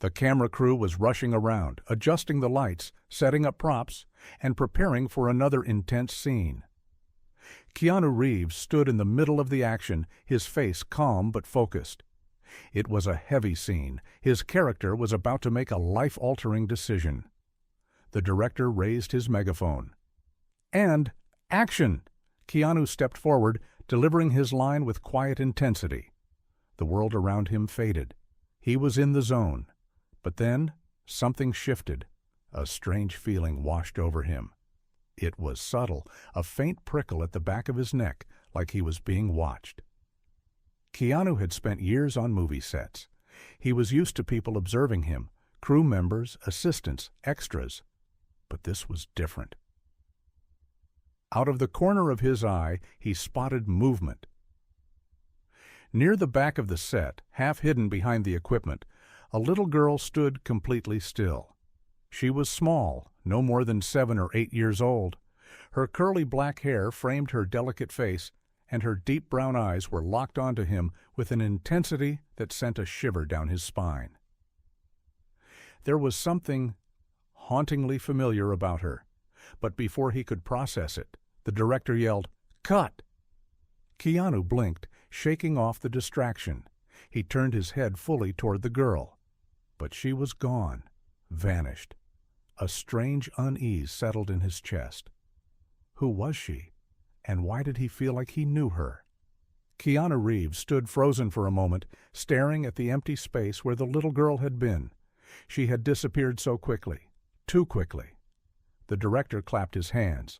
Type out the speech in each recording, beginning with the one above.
The camera crew was rushing around, adjusting the lights, setting up props, and preparing for another intense scene. Keanu Reeves stood in the middle of the action, his face calm but focused. It was a heavy scene. His character was about to make a life-altering decision. The director raised his megaphone. And action! Keanu stepped forward, delivering his line with quiet intensity. The world around him faded. He was in the zone. But then, something shifted. A strange feeling washed over him. It was subtle, a faint prickle at the back of his neck, like he was being watched. Keanu had spent years on movie sets. He was used to people observing him, crew members, assistants, extras. But this was different. Out of the corner of his eye, he spotted movement. Near the back of the set, half hidden behind the equipment, a little girl stood completely still. She was small, no more than 7 or 8 years old. Her curly black hair framed her delicate face, and her deep brown eyes were locked onto him with an intensity that sent a shiver down his spine. There was something hauntingly familiar about her, but before he could process it, the director yelled, "Cut!" Keanu blinked, shaking off the distraction. He turned his head fully toward the girl. But she was gone, vanished. A strange unease settled in his chest. Who was she? And why did he feel like he knew her? Keanu Reeves stood frozen for a moment, staring at the empty space where the little girl had been. She had disappeared so quickly, too quickly. The director clapped his hands.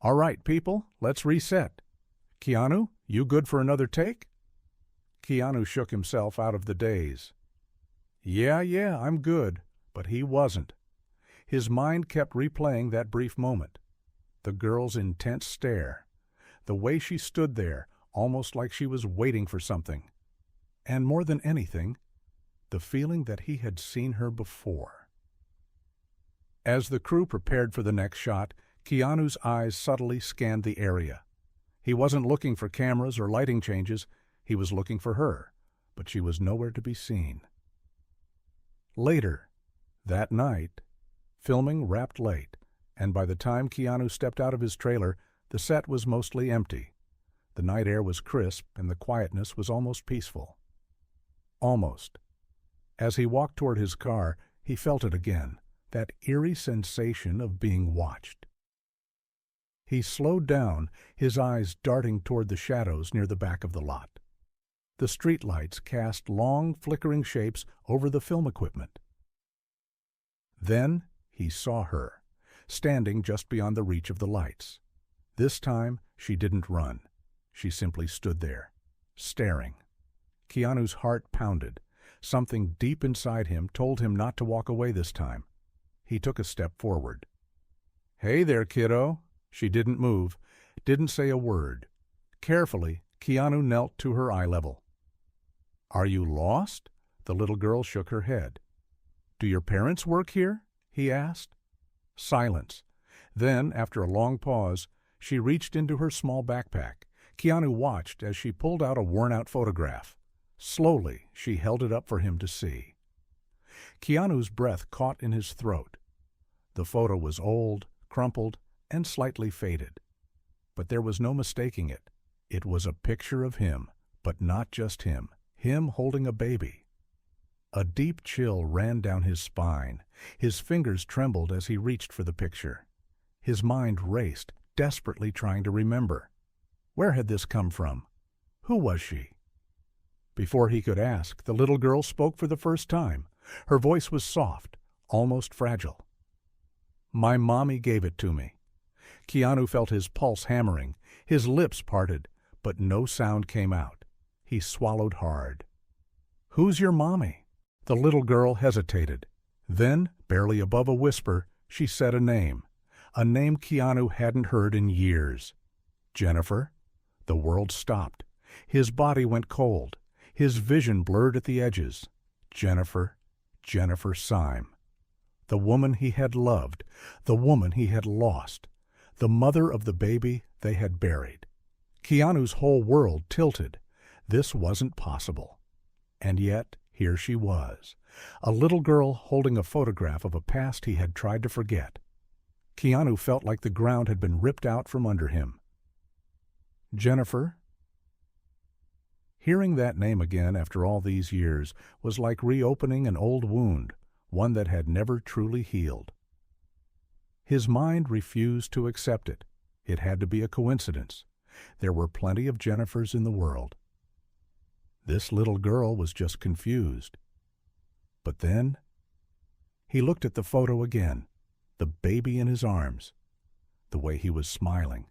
"All right, people, let's reset. Keanu, you good for another take?" Keanu shook himself out of the daze. Yeah, I'm good, but he wasn't. His mind kept replaying that brief moment. The girl's intense stare. The way she stood there, almost like she was waiting for something. And more than anything, the feeling that he had seen her before. As the crew prepared for the next shot, Keanu's eyes subtly scanned the area. He wasn't looking for cameras or lighting changes. He was looking for her, but she was nowhere to be seen. Later, that night, filming wrapped late, and by the time Keanu stepped out of his trailer, the set was mostly empty. The night air was crisp, and the quietness was almost peaceful. Almost. As he walked toward his car, he felt it again, that eerie sensation of being watched. He slowed down, his eyes darting toward the shadows near the back of the lot. The streetlights cast long, flickering shapes over the film equipment. Then he saw her, standing just beyond the reach of the lights. This time, she didn't run. She simply stood there, staring. Keanu's heart pounded. Something deep inside him told him not to walk away this time. He took a step forward. "Hey there, kiddo." She didn't move, didn't say a word. Carefully, Keanu knelt to her eye level. "Are you lost?" The little girl shook her head. "Do your parents work here?" he asked. Silence. Then, after a long pause, she reached into her small backpack. Keanu watched as she pulled out a worn-out photograph. Slowly, she held it up for him to see. Keanu's breath caught in his throat. The photo was old, crumpled, and slightly faded. But there was no mistaking it. It was a picture of him, but not just him. Him holding a baby. A deep chill ran down his spine. His fingers trembled as he reached for the picture. His mind raced, desperately trying to remember. Where had this come from? Who was she? Before he could ask, the little girl spoke for the first time. Her voice was soft, almost fragile. "My mommy gave it to me." Keanu felt his pulse hammering. His lips parted, but no sound came out. He swallowed hard. "Who's your mommy?" The little girl hesitated. Then, barely above a whisper, she said a name Keanu hadn't heard in years. "Jennifer?" The world stopped. His body went cold. His vision blurred at the edges. Jennifer Syme. The woman he had loved, the woman he had lost, the mother of the baby they had buried. Keanu's whole world tilted. This wasn't possible. And yet, Here she was, a little girl holding a photograph of a past he had tried to forget. Keanu felt like the ground had been ripped out from under him. Jennifer? Hearing that name again after all these years was like reopening an old wound, one that had never truly healed. His mind refused to accept it. It had to be a coincidence. There were plenty of Jennifers in the world. This little girl was just confused. But then, he looked at the photo again, the baby in his arms, the way he was smiling,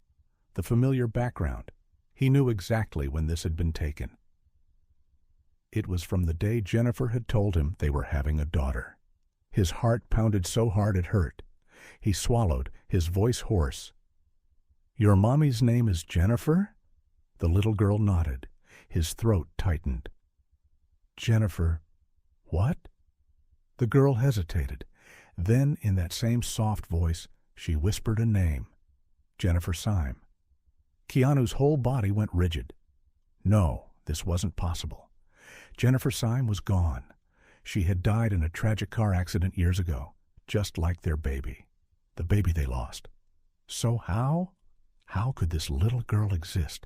the familiar background. He knew exactly when this had been taken. It was from the day Jennifer had told him they were having a daughter. His heart pounded so hard it hurt. He swallowed, his voice hoarse. "Your mommy's name is Jennifer?" The little girl nodded. His throat tightened. "Jennifer, what?" The girl hesitated. Then, in that same soft voice, she whispered a name. Jennifer Syme. Keanu's whole body went rigid. No, this wasn't possible. Jennifer Syme was gone. She had died in a tragic car accident years ago, just like their baby, the baby they lost. So how could this little girl exist?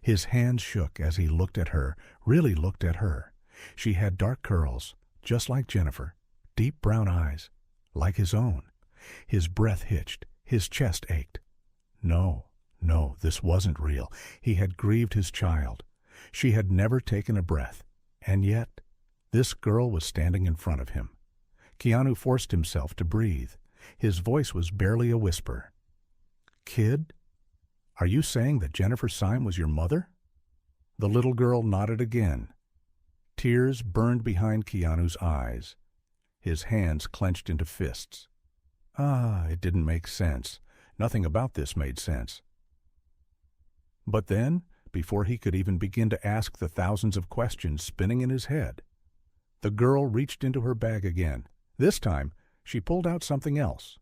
His hands shook as he looked at her, really looked at her. She had dark curls, just like Jennifer, deep brown eyes, like his own. His breath hitched, his chest ached. No, this wasn't real. He had grieved his child. She had never taken a breath. And yet, this girl was standing in front of him. Keanu forced himself to breathe. His voice was barely a whisper. "Kid? Are you saying that Jennifer Syme was your mother?" The little girl nodded again. Tears burned behind Keanu's eyes. His hands clenched into fists. It didn't make sense. Nothing about this made sense. But then, before he could even begin to ask the thousands of questions spinning in his head, the girl reached into her bag again. This time, she pulled out something else.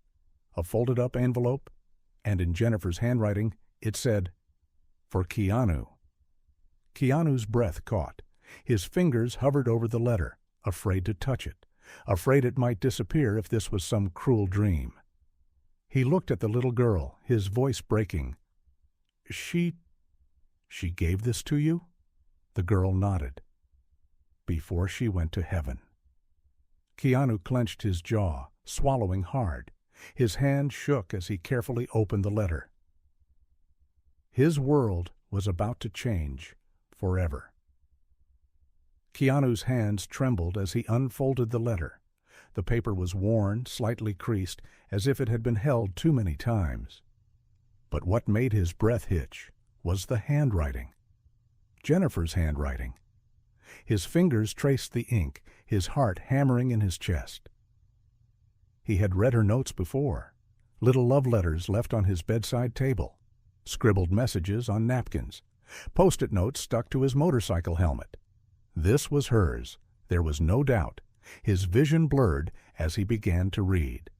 A folded-up envelope, and in Jennifer's handwriting, it said, "For Keanu." Keanu's breath caught. His fingers hovered over the letter, afraid to touch it, afraid it might disappear if this was some cruel dream. He looked at the little girl, his voice breaking. She gave this to you?" The girl nodded. "Before she went to heaven." Keanu clenched his jaw, swallowing hard. His hand shook as he carefully opened the letter. His world was about to change forever. Keanu's hands trembled as he unfolded the letter. The paper was worn, slightly creased, as if it had been held too many times. But what made his breath hitch was the handwriting. Jennifer's handwriting. His fingers traced the ink, his heart hammering in his chest. He had read her notes before, little love letters left on his bedside table, scribbled messages on napkins, post-it notes stuck to his motorcycle helmet. This was hers, there was no doubt. His vision blurred as he began to read.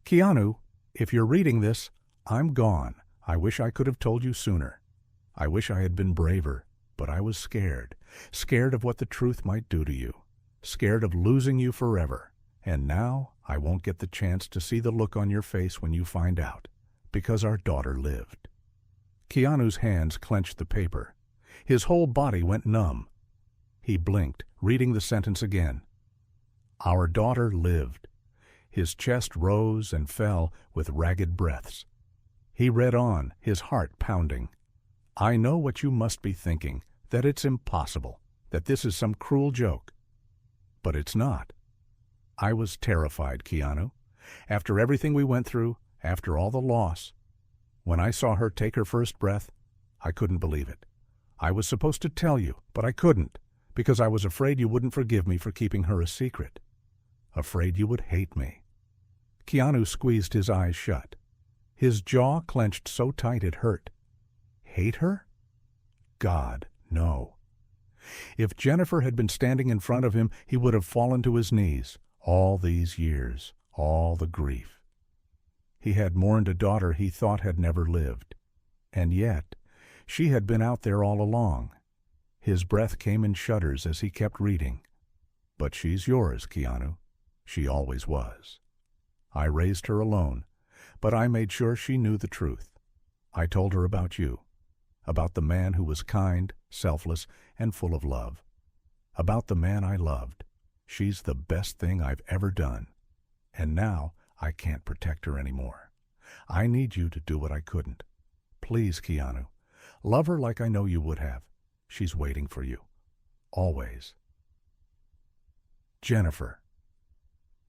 "Keanu, if you're reading this, I'm gone. I wish I could have told you sooner. I wish I had been braver, but I was scared. Scared of what the truth might do to you. Scared of losing you forever. And now I won't get the chance to see the look on your face when you find out, because our daughter lived." Keanu's hands clenched the paper. His whole body went numb. He blinked, reading the sentence again. Our daughter lived. His chest rose and fell with ragged breaths. He read on, his heart pounding. I know what you must be thinking, that it's impossible, that this is some cruel joke. But it's not. I was terrified, Keanu. After everything we went through, after all the loss, when I saw her take her first breath, I couldn't believe it. I was supposed to tell you, but I couldn't, because I was afraid you wouldn't forgive me for keeping her a secret. Afraid you would hate me. Keanu squeezed his eyes shut. His jaw clenched so tight it hurt. Hate her? God, no. If Jennifer had been standing in front of him, he would have fallen to his knees. All these years, all the grief. He had mourned a daughter he thought had never lived. And yet, she had been out there all along. His breath came in shudders as he kept reading. But she's yours, Keanu. She always was. I raised her alone, but I made sure she knew the truth. I told her about you, about the man who was kind, selfless, and full of love, about the man I loved. She's the best thing I've ever done. And now I can't protect her anymore. I need you to do what I couldn't. Please, Keanu, love her like I know you would have. She's waiting for you. Always. Jennifer.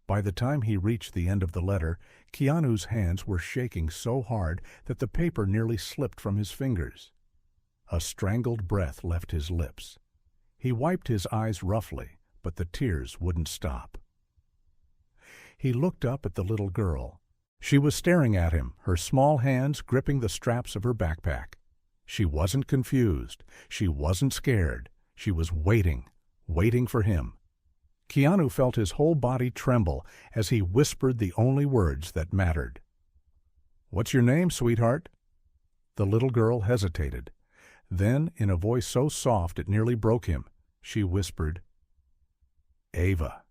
By the time he reached the end of the letter, Keanu's hands were shaking so hard that the paper nearly slipped from his fingers. A strangled breath left his lips. He wiped his eyes roughly, but the tears wouldn't stop. He looked up at the little girl. She was staring at him, her small hands gripping the straps of her backpack. She wasn't confused. She wasn't scared. She was waiting for him. Keanu felt his whole body tremble as he whispered the only words that mattered. "What's your name, sweetheart?" The little girl hesitated. Then, in a voice so soft it nearly broke him, she whispered, "Ava."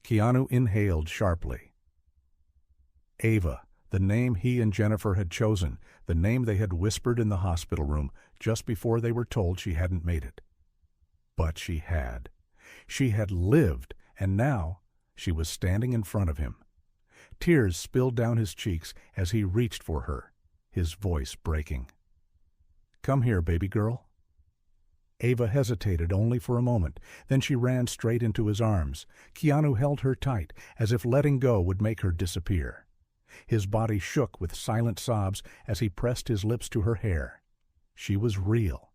Keanu inhaled sharply. Ava, the name he and Jennifer had chosen, the name they had whispered in the hospital room just before they were told she hadn't made it. But she had. She had lived, and now she was standing in front of him. Tears spilled down his cheeks as he reached for her, his voice breaking. "Come here, baby girl." Ava hesitated only for a moment, then she ran straight into his arms. Keanu held her tight, as if letting go would make her disappear. His body shook with silent sobs as he pressed his lips to her hair. She was real,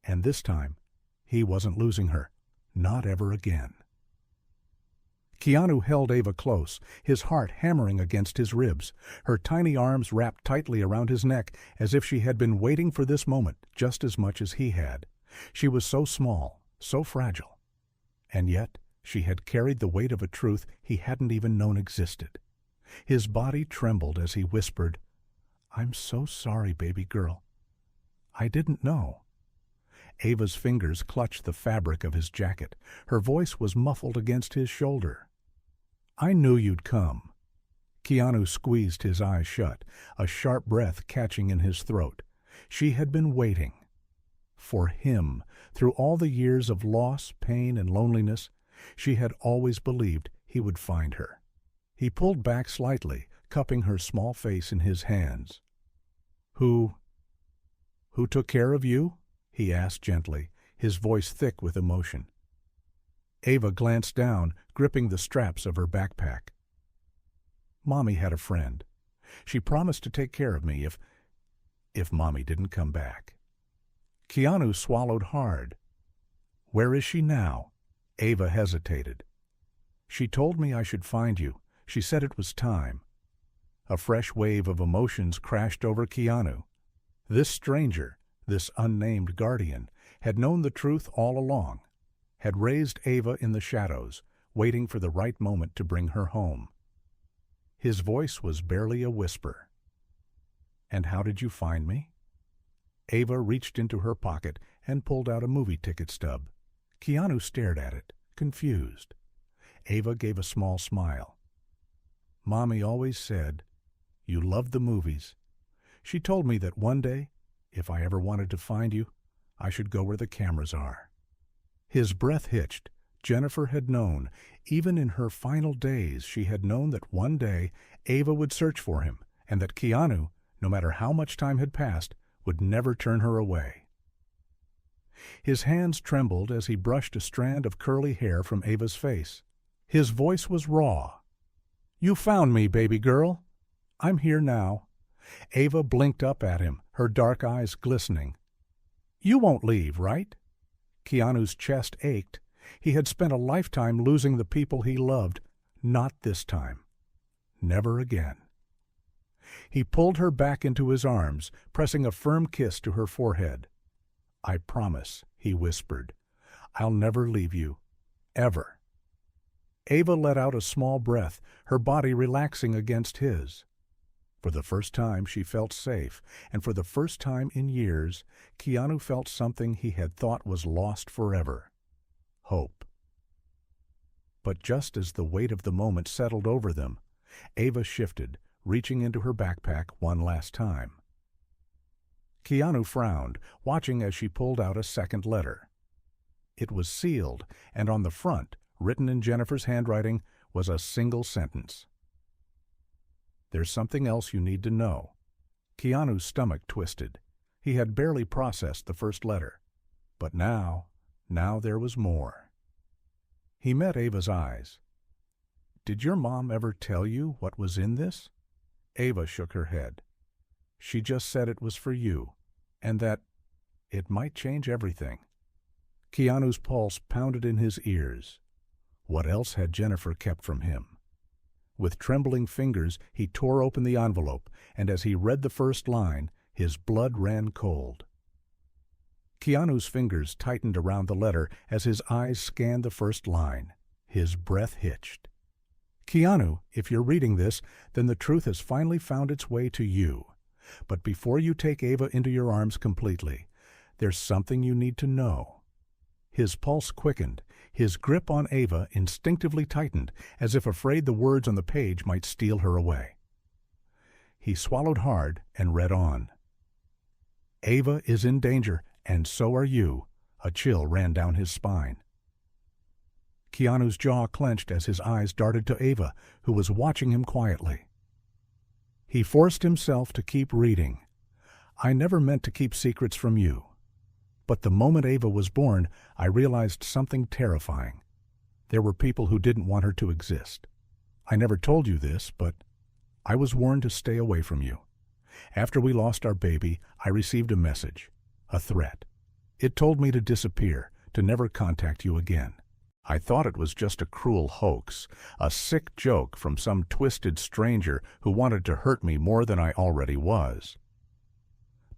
and this time he wasn't losing her. Not ever again. Keanu held Ava close, his heart hammering against his ribs, her tiny arms wrapped tightly around his neck as if she had been waiting for this moment just as much as he had. She was so small, so fragile. And yet she had carried the weight of a truth he hadn't even known existed. His body trembled as he whispered, "I'm so sorry, baby girl. I didn't know." Ava's fingers clutched the fabric of his jacket. Her voice was muffled against his shoulder. "I knew you'd come." Keanu squeezed his eyes shut, a sharp breath catching in his throat. She had been waiting. For him, through all the years of loss, pain, and loneliness, she had always believed he would find her. He pulled back slightly, cupping her small face in his hands. Who took care of you?" he asked gently, his voice thick with emotion. Ava glanced down, gripping the straps of her backpack. "Mommy had a friend. She promised to take care of me if Mommy didn't come back." Keanu swallowed hard. "Where is she now?" Ava hesitated. "She told me I should find you. She said it was time." A fresh wave of emotions crashed over Keanu. This stranger, this unnamed guardian, had known the truth all along, had raised Ava in the shadows, waiting for the right moment to bring her home. His voice was barely a whisper. "And how did you find me?" Ava reached into her pocket and pulled out a movie ticket stub. Keanu stared at it, confused. Ava gave a small smile. "Mommy always said, you loved the movies. She told me that one day, if I ever wanted to find you, I should go where the cameras are." His breath hitched. Jennifer had known. Even in her final days, she had known that one day Ava would search for him, and that Keanu, no matter how much time had passed, would never turn her away. His hands trembled as he brushed a strand of curly hair from Ava's face. His voice was raw. "You found me, baby girl. I'm here now." Ava blinked up at him, her dark eyes glistening. "You won't leave, right?" Keanu's chest ached. He had spent a lifetime losing the people he loved. Not this time. Never again. He pulled her back into his arms, pressing a firm kiss to her forehead. "I promise," he whispered. "I'll never leave you. Ever." Ava let out a small breath, her body relaxing against his. For the first time she felt safe, and for the first time in years, Keanu felt something he had thought was lost forever. Hope. But just as the weight of the moment settled over them, Ava shifted, reaching into her backpack one last time. Keanu frowned, watching as she pulled out a second letter. It was sealed, and on the front, written in Jennifer's handwriting, was a single sentence. "There's something else you need to know." Keanu's stomach twisted. He had barely processed the first letter. But now there was more. He met Ava's eyes. "Did your mom ever tell you what was in this?" Ava shook her head. "She just said it was for you, and that it might change everything." Keanu's pulse pounded in his ears. What else had Jennifer kept from him? With trembling fingers, he tore open the envelope, and as he read the first line, his blood ran cold. Keanu's fingers tightened around the letter as his eyes scanned the first line. His breath hitched. "Keanu, if you're reading this, then the truth has finally found its way to you. But before you take Ava into your arms completely, there's something you need to know." His pulse quickened. His grip on Ava instinctively tightened, as if afraid the words on the page might steal her away. He swallowed hard and read on. "Ava is in danger, and so are you." A chill ran down his spine. Keanu's jaw clenched as his eyes darted to Ava, who was watching him quietly. He forced himself to keep reading. "I never meant to keep secrets from you. But the moment Ava was born, I realized something terrifying. There were people who didn't want her to exist. I never told you this, but I was warned to stay away from you. After we lost our baby, I received a message, a threat. It told me to disappear, to never contact you again. I thought it was just a cruel hoax, a sick joke from some twisted stranger who wanted to hurt me more than I already was.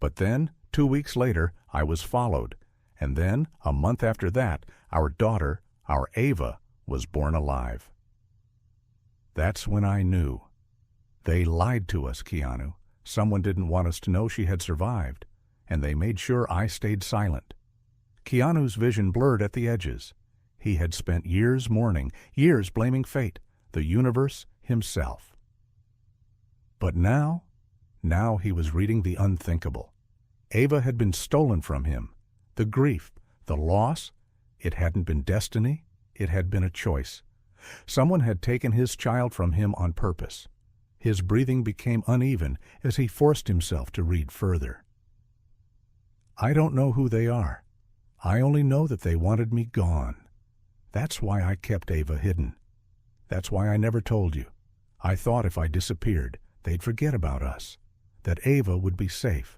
But then, 2 weeks later, I was followed, and then, a month after that, our daughter, our Ava, was born alive. That's when I knew. They lied to us, Keanu. Someone didn't want us to know she had survived, and they made sure I stayed silent." Keanu's vision blurred at the edges. He had spent years mourning, years blaming fate, the universe, himself. But now he was reading the unthinkable. Ava had been stolen from him. The grief, the loss, it hadn't been destiny, it had been a choice. Someone had taken his child from him on purpose. His breathing became uneven as he forced himself to read further. "I don't know who they are. I only know that they wanted me gone. That's why I kept Ava hidden. That's why I never told you. I thought if I disappeared, they'd forget about us, that Ava would be safe.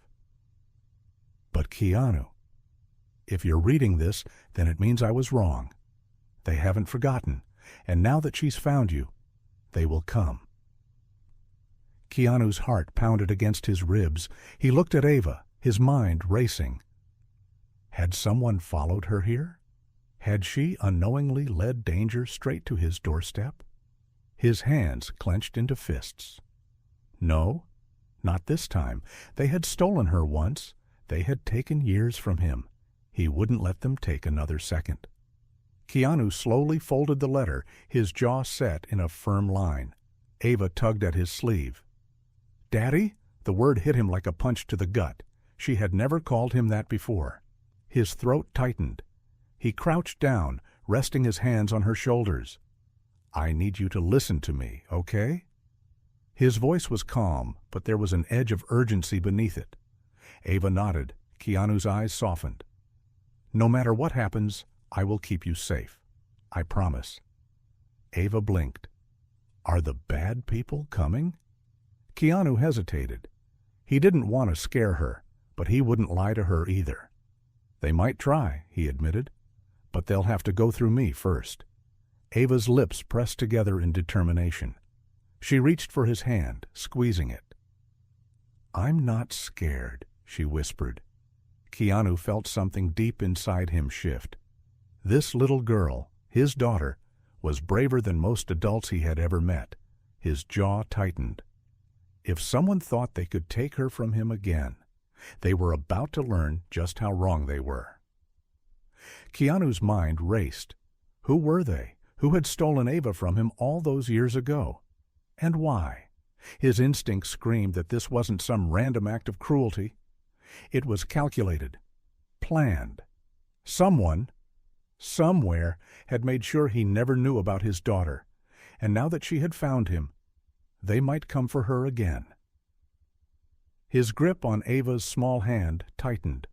But Keanu, if you're reading this, then it means I was wrong. They haven't forgotten, and now that she's found you, they will come." Keanu's heart pounded against his ribs. He looked at Ava, his mind racing. Had someone followed her here? Had she unknowingly led danger straight to his doorstep? His hands clenched into fists. No, not this time. They had stolen her once. They had taken years from him. He wouldn't let them take another second. Keanu slowly folded the letter, his jaw set in a firm line. Ava tugged at his sleeve. "Daddy?" The word hit him like a punch to the gut. She had never called him that before. His throat tightened. He crouched down, resting his hands on her shoulders. "I need you to listen to me, okay?" His voice was calm, but there was an edge of urgency beneath it. Ava nodded. Keanu's eyes softened. "No matter what happens, I will keep you safe. I promise." Ava blinked. "Are the bad people coming?" Keanu hesitated. He didn't want to scare her, but he wouldn't lie to her either. "They might try," he admitted, "but they'll have to go through me first." Ava's lips pressed together in determination. She reached for his hand, squeezing it. "I'm not scared," she whispered. Keanu felt something deep inside him shift. This little girl, his daughter, was braver than most adults he had ever met. His jaw tightened. If someone thought they could take her from him again, they were about to learn just how wrong they were. Keanu's mind raced. Who were they? Who had stolen Ava from him all those years ago? And why? His instinct screamed that this wasn't some random act of cruelty. It was calculated, planned. Someone, somewhere, had made sure he never knew about his daughter, and now that she had found him, they might come for her again. His grip on Ava's small hand tightened.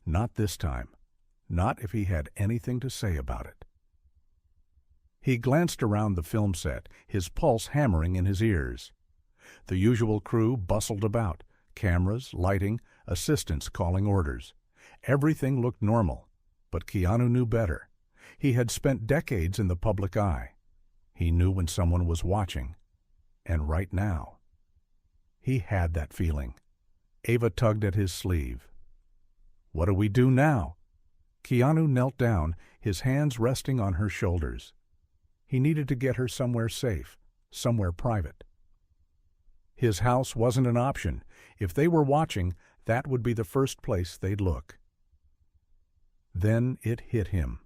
Not this time. Not if he had anything to say about it. He glanced around the film set, his pulse hammering in his ears. The usual crew bustled about, cameras, lighting, assistants calling orders. Everything looked normal, but Keanu knew better. He had spent decades in the public eye. He knew when someone was watching. And right now, he had that feeling. Ava tugged at his sleeve. "What do we do now?" Keanu knelt down, his hands resting on her shoulders. He needed to get her somewhere safe, somewhere private. His house wasn't an option. If they were watching, that would be the first place they'd look. Then it hit him.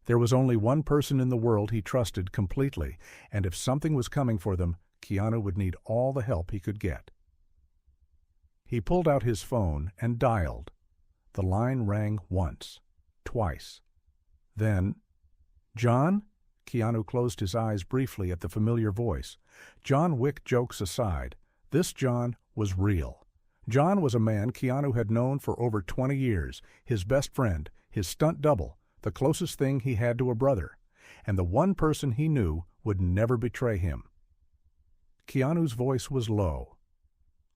There was only one person in the world he trusted completely, and if something was coming for them, Keanu would need all the help he could get. He pulled out his phone and dialed. The line rang once, twice. Then, "John?" Keanu closed his eyes briefly at the familiar voice. John Wick jokes aside, this John was real. John was a man Keanu had known for over 20 years, his best friend, his stunt double, the closest thing he had to a brother, and the one person he knew would never betray him. Keanu's voice was low.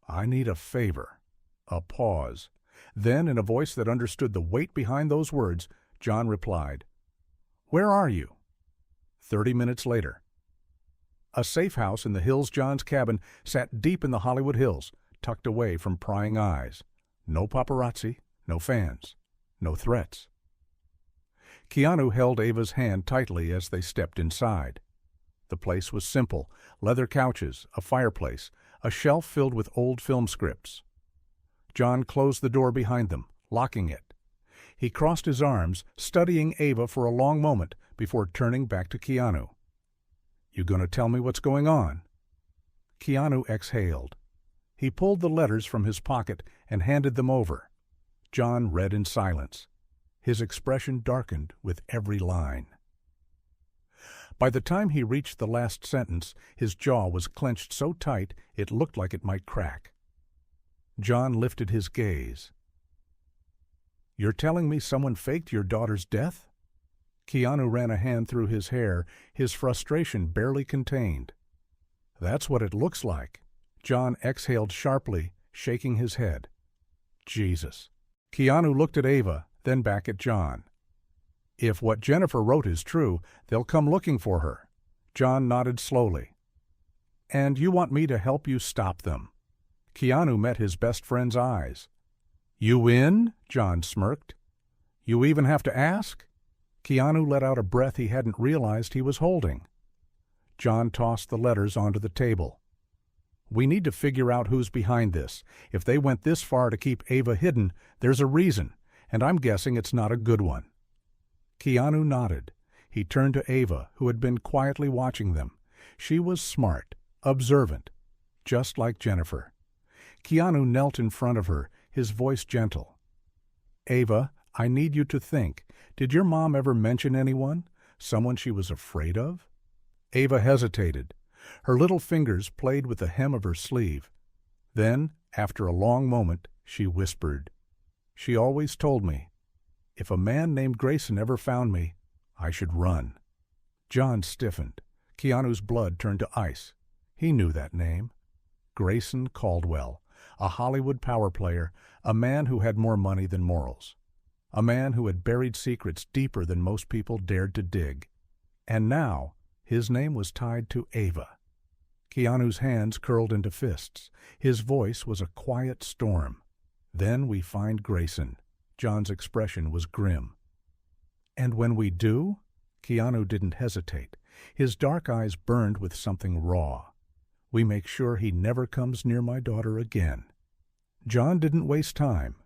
"I need a favor." A pause. Then, in a voice that understood the weight behind those words, John replied, "Where are you?" 30 minutes later. A safe house in the hills. John's cabin sat deep in the Hollywood Hills, tucked away from prying eyes. No paparazzi, no fans, no threats. Keanu held Ava's hand tightly as they stepped inside. The place was simple: leather couches, a fireplace, a shelf filled with old film scripts. John closed the door behind them, locking it. He crossed his arms, studying Ava for a long moment before turning back to Keanu. "You gonna tell me what's going on?" Keanu exhaled. He pulled the letters from his pocket and handed them over. John read in silence. His expression darkened with every line. By the time he reached the last sentence, his jaw was clenched so tight it looked like it might crack. John lifted his gaze. "You're telling me someone faked your daughter's death?" Keanu ran a hand through his hair, his frustration barely contained. "That's what it looks like." John exhaled sharply, shaking his head. "Jesus." Keanu looked at Ava, then back at John. "If what Jennifer wrote is true, they'll come looking for her." John nodded slowly. "And you want me to help you stop them?" Keanu met his best friend's eyes. "You in?" John smirked. "You even have to ask?" Keanu let out a breath he hadn't realized he was holding. John tossed the letters onto the table. "We need to figure out who's behind this. If they went this far to keep Ava hidden, there's a reason, and I'm guessing it's not a good one." Keanu nodded. He turned to Ava, who had been quietly watching them. She was smart, observant, just like Jennifer. Keanu knelt in front of her, his voice gentle. "Ava, I need you to think. Did your mom ever mention anyone? Someone she was afraid of?" Ava hesitated. Her little fingers played with the hem of her sleeve. Then, after a long moment, she whispered, "She always told me, if a man named Grayson ever found me, I should run." John stiffened. Keanu's blood turned to ice. He knew that name. Grayson Caldwell, a Hollywood power player, a man who had more money than morals. A man who had buried secrets deeper than most people dared to dig. And now, his name was tied to Ava. Keanu's hands curled into fists. His voice was a quiet storm. "Then we find Grayson." John's expression was grim. "And when we do?" Keanu didn't hesitate. His dark eyes burned with something raw. "We make sure he never comes near my daughter again." John didn't waste time.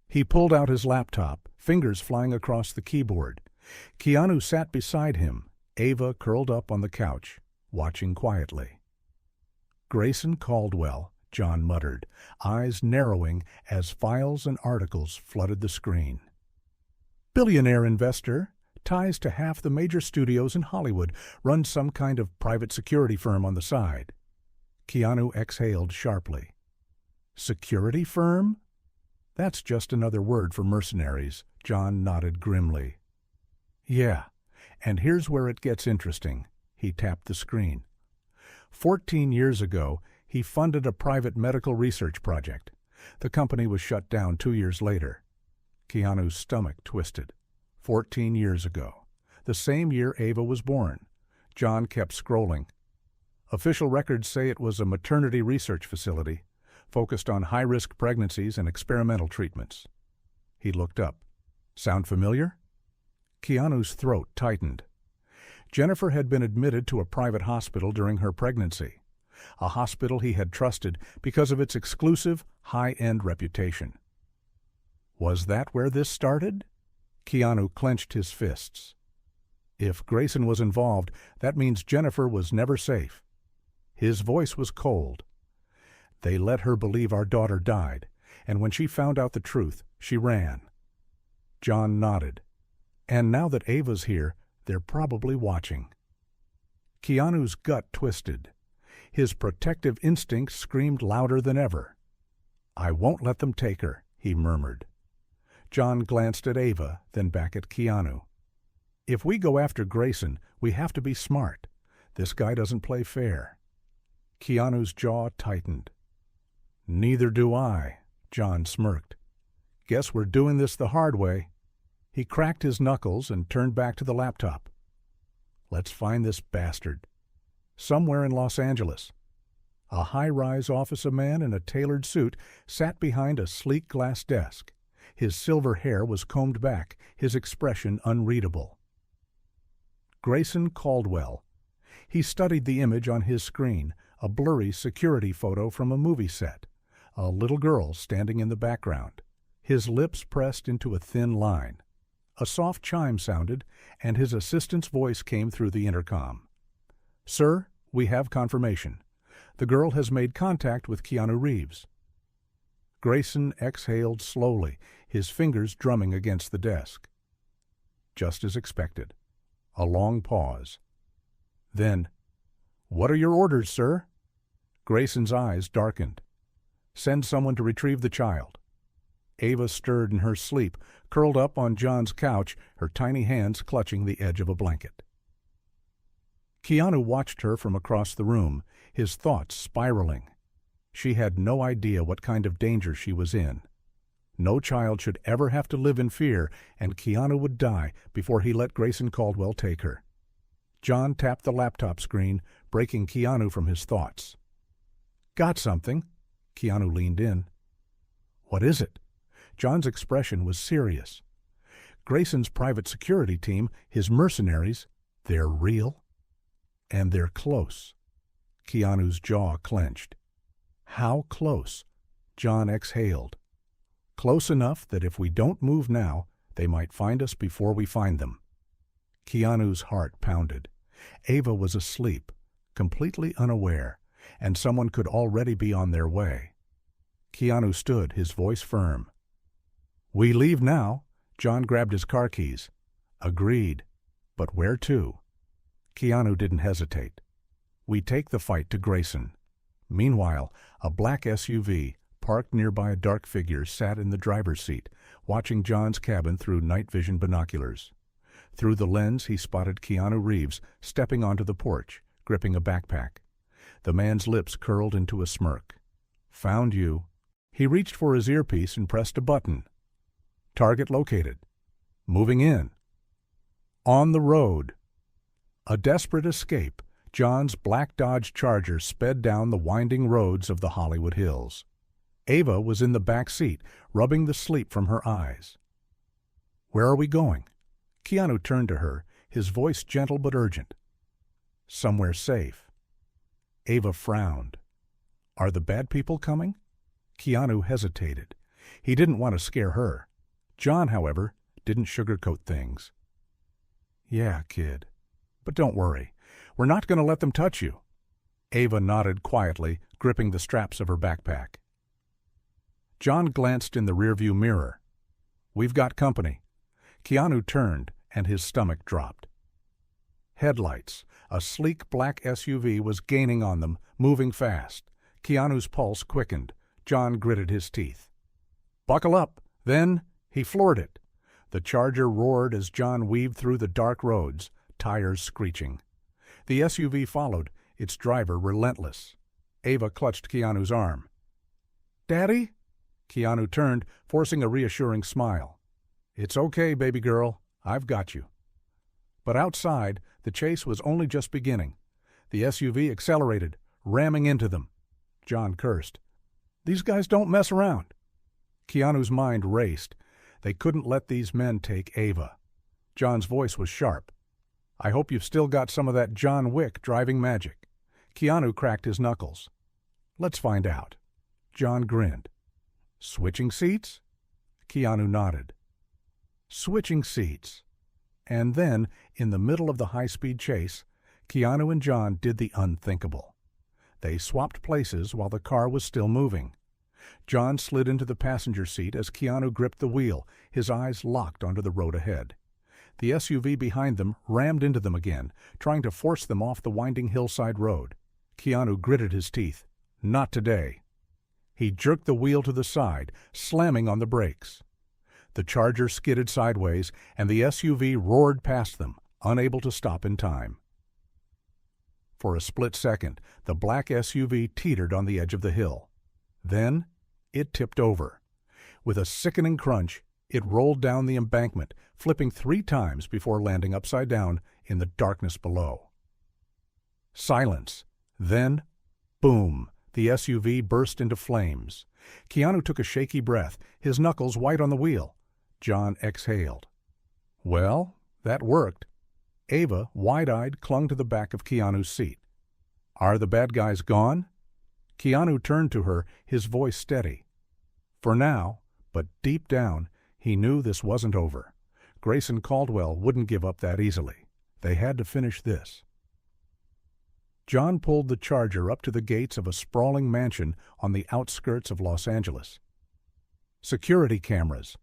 He pulled out his laptop, fingers flying across the keyboard. Keanu sat beside him, Ava curled up on the couch, watching quietly. "Grayson Caldwell," John muttered, eyes narrowing as files and articles flooded the screen. "Billionaire investor, ties to half the major studios in Hollywood, runs some kind of private security firm on the side." Keanu exhaled sharply. "Security firm?" "That's just another word for mercenaries," John nodded grimly. "Yeah, and here's where it gets interesting." He tapped the screen. 14 years ago, he funded a private medical research project. The company was shut down 2 years later. Keanu's stomach twisted. 14 years ago. The same year Ava was born. John kept scrolling. Official records say it was a maternity research facility, focused on high-risk pregnancies and experimental treatments. He looked up. "Sound familiar?" Keanu's throat tightened. Jennifer had been admitted to a private hospital during her pregnancy, a hospital he had trusted because of its exclusive, high-end reputation. Was that where this started? Keanu clenched his fists. If Grayson was involved, that means Jennifer was never safe. His voice was cold. "They let her believe our daughter died, and when she found out the truth, she ran." John nodded. "And now that Ava's here, they're probably watching." Keanu's gut twisted. His protective instincts screamed louder than ever. "I won't let them take her," he murmured. John glanced at Ava, then back at Keanu. "If we go after Grayson, we have to be smart. This guy doesn't play fair." Keanu's jaw tightened. "Neither do I," John smirked. "Guess we're doing this the hard way." He cracked his knuckles and turned back to the laptop. "Let's find this bastard. Somewhere in Los Angeles." A high-rise office man in a tailored suit sat behind a sleek glass desk. His silver hair was combed back, his expression unreadable. Grayson Caldwell. He studied the image on his screen, a blurry security photo from a movie set, a little girl standing in the background, his lips pressed into a thin line. A soft chime sounded, and his assistant's voice came through the intercom. "Sir, we have confirmation. The girl has made contact with Keanu Reeves." Grayson exhaled slowly, his fingers drumming against the desk. Just as expected. A long pause. Then, "What are your orders, sir?" Grayson's eyes darkened. "Send someone to retrieve the child." Ava stirred in her sleep, curled up on John's couch, her tiny hands clutching the edge of a blanket. Keanu watched her from across the room, his thoughts spiraling. She had no idea what kind of danger she was in. No child should ever have to live in fear, and Keanu would die before he let Grayson Caldwell take her. John tapped the laptop screen, breaking Keanu from his thoughts. "Got something?" Keanu leaned in. "What is it?" John's expression was serious. "Grayson's private security team, his mercenaries, they're real? And they're close." Keanu's jaw clenched. "How close?" John exhaled. "Close enough that if we don't move now, they might find us before we find them." Keanu's heart pounded. Ava was asleep, completely unaware, and someone could already be on their way. Keanu stood, his voice firm. "We leave now." John grabbed his car keys. "Agreed. But where to?" Keanu didn't hesitate. "We take the fight to Grayson." Meanwhile, a black SUV, parked nearby a dark figure, sat in the driver's seat, watching John's cabin through night vision binoculars. Through the lens, he spotted Keanu Reeves stepping onto the porch, gripping a backpack. The man's lips curled into a smirk. "Found you." He reached for his earpiece and pressed a button. "Target located. Moving in." On the road. A desperate escape, John's black Dodge Charger sped down the winding roads of the Hollywood Hills. Ava was in the back seat, rubbing the sleep from her eyes. "Where are we going?" Keanu turned to her, his voice gentle but urgent. "Somewhere safe." Ava frowned. "Are the bad people coming?" Keanu hesitated. He didn't want to scare her. John, however, didn't sugarcoat things. Yeah, kid. But don't worry. We're not going to let them touch you. Ava nodded quietly, gripping the straps of her backpack. John glanced in the rearview mirror. We've got company. Keanu turned, and his stomach dropped. Headlights. A sleek black SUV was gaining on them, moving fast. Keanu's pulse quickened. John gritted his teeth. Buckle up. Then he floored it. The Charger roared as John weaved through the dark roads, tires screeching. The SUV followed, its driver relentless. Ava clutched Keanu's arm. Daddy? Keanu turned, forcing a reassuring smile. It's okay, baby girl. I've got you. But outside, the chase was only just beginning. The SUV accelerated, ramming into them. John cursed. These guys don't mess around. Keanu's mind raced. They couldn't let these men take Ava. John's voice was sharp. I hope you've still got some of that John Wick driving magic. Keanu cracked his knuckles. Let's find out. John grinned. Switching seats? Keanu nodded. Switching seats. And then, in the middle of the high-speed chase, Keanu and John did the unthinkable. They swapped places while the car was still moving. John slid into the passenger seat as Keanu gripped the wheel, his eyes locked onto the road ahead. The SUV behind them rammed into them again, trying to force them off the winding hillside road. Keanu gritted his teeth. Not today. He jerked the wheel to the side, slamming on the brakes. The Charger skidded sideways, and the SUV roared past them, unable to stop in time. For a split second, the black SUV teetered on the edge of the hill. Then, it tipped over. With a sickening crunch, it rolled down the embankment, flipping 3 times before landing upside down in the darkness below. Silence. Then, boom, the SUV burst into flames. Keanu took a shaky breath, his knuckles white on the wheel. John exhaled. Well, that worked. Ava, wide-eyed, clung to the back of Keanu's seat. Are the bad guys gone? Keanu turned to her, his voice steady. For now, but deep down, he knew this wasn't over. Grayson Caldwell wouldn't give up that easily. They had to finish this. John pulled the Charger up to the gates of a sprawling mansion on the outskirts of Los Angeles. Security cameras.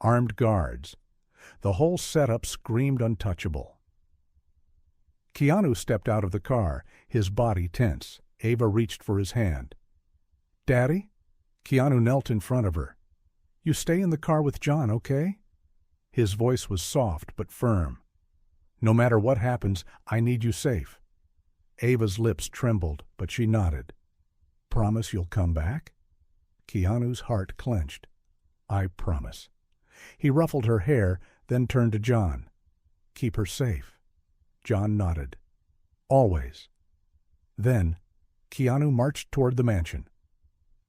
Armed guards. The whole setup screamed untouchable. Keanu stepped out of the car, his body tense. Ava reached for his hand. Daddy? Keanu knelt in front of her. You stay in the car with John, okay? His voice was soft but firm. No matter what happens, I need you safe. Ava's lips trembled, but she nodded. Promise you'll come back? Keanu's heart clenched. I promise. He ruffled her hair, then turned to John. Keep her safe. John nodded. Always. Then, Keanu marched toward the mansion.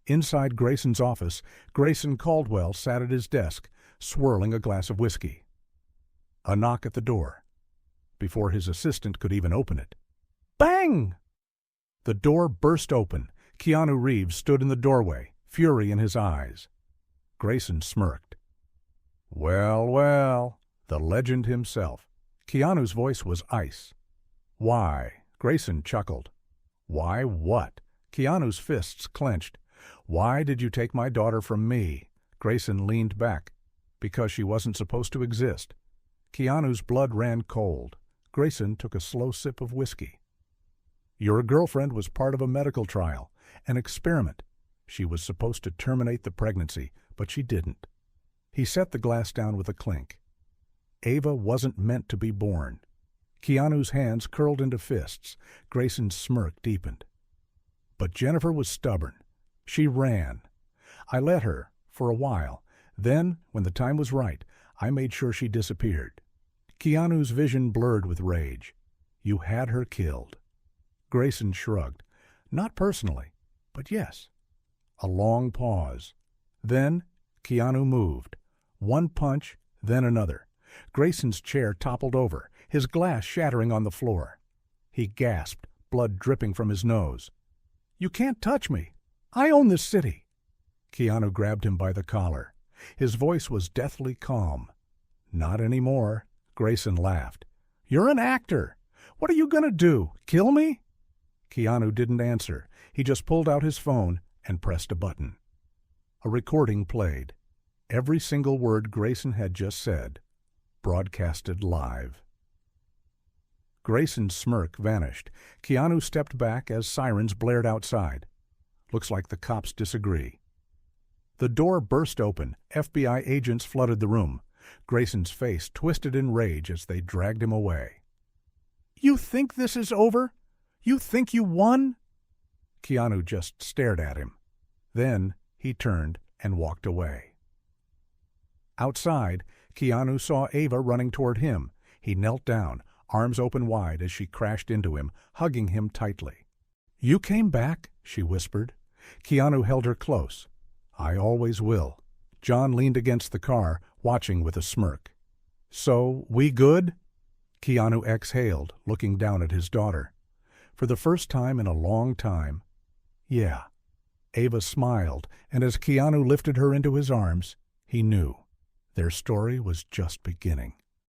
Inside Grayson's office, Grayson Caldwell sat at his desk, swirling a glass of whiskey. A knock at the door. Before his assistant could even open it. Bang! The door burst open. Keanu Reeves stood in the doorway, fury in his eyes. Grayson smirked. Well, well, the legend himself. Keanu's voice was ice. Why? Grayson chuckled. Why what? Keanu's fists clenched. Why did you take my daughter from me? Grayson leaned back. Because she wasn't supposed to exist. Keanu's blood ran cold. Grayson took a slow sip of whiskey. Your girlfriend was part of a medical trial, an experiment. She was supposed to terminate the pregnancy, but she didn't. He set the glass down with a clink. Ava wasn't meant to be born. Keanu's hands curled into fists. Grayson's smirk deepened. But Jennifer was stubborn. She ran. I let her, for a while. Then, when the time was right, I made sure she disappeared. Keanu's vision blurred with rage. You had her killed. Grayson shrugged. Not personally, but yes. A long pause. Then, Keanu moved. One punch, then another. Grayson's chair toppled over, his glass shattering on the floor. He gasped, blood dripping from his nose. You can't touch me. I own this city. Keanu grabbed him by the collar. His voice was deathly calm. Not anymore. Grayson laughed. You're an actor. What are you gonna do, kill me?" Keanu didn't answer. He just pulled out his phone and pressed a button. A recording played. Every single word Grayson had just said, broadcasted live. Grayson's smirk vanished. Keanu stepped back as sirens blared outside. Looks like the cops disagree. The door burst open. FBI agents flooded the room. Grayson's face twisted in rage as they dragged him away. "You think this is over? You think you won?" Keanu just stared at him. Then he turned and walked away. Outside, Keanu saw Ava running toward him. He knelt down, arms open wide as she crashed into him, hugging him tightly. "You came back," she whispered. Keanu held her close. "I always will." John leaned against the car, watching with a smirk. "So, we good?" Keanu exhaled, looking down at his daughter. For the first time in a long time, "Yeah." Ava smiled, and as Keanu lifted her into his arms, he knew their story was just beginning.